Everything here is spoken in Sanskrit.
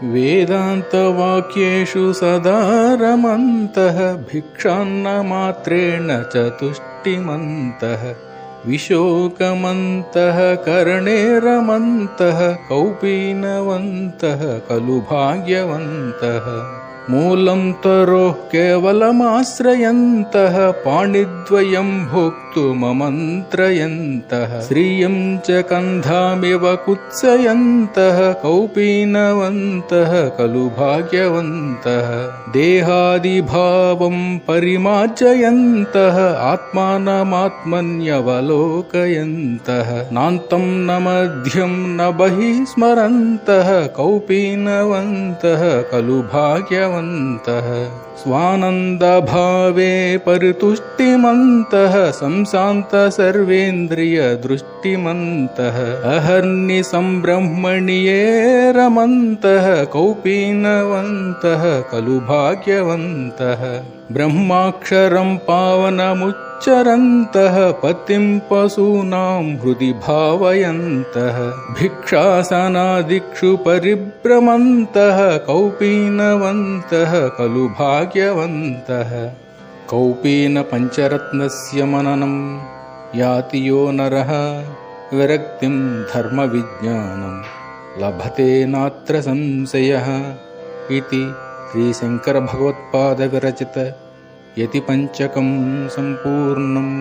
वेदान्तवाक्येषु सदा रमन्तः भिक्षान्नमात्रेण च तुष्टिमन्तः विशोकमन्तः करणे रमन्तः कौपीनवन्तः खलु भाग्यवन्तः मूलं तरोः केवलमाश्रयन्तः पाणिद्वयं भोक्तुममन्त्रयन्तः श्रियं च कन्धामिव कुत्सयन्तः कौपीनवन्तः खलु भाग्यवन्तः देहादिभावं परिमार्जयन्तः आत्मानमात्मन्यवलोकयन्तः नान्तं न मध्यं न बहिः स्मरन्तः कौपीनवन्तः खलु भाग्यवन्तः स्वानन्दभावे परितुष्टिमन्तः संशान्त सर्वेन्द्रियदृष्टिमन्तः अहर्निशं ब्रह्मणि ये रमन्तः कौपीनवन्तः खलु भाग्यवन्तः ब्रह्माक्षरं पावनमुच्चरन्तः पतिं पशूनां हृदि भावयन्तः भिक्षासनादिक्षु परिभ्रमन्तः कौपीनवन्तः खलु भाग्यवन्तः कौपीनपञ्चरत्नस्य मननं याति यो नरः विरक्तिं धर्मविज्ञानं लभते नात्र संशयः इति श्रीशङ्करभगवत्पादविरचित यतिपञ्चकं सम्पूर्णम्।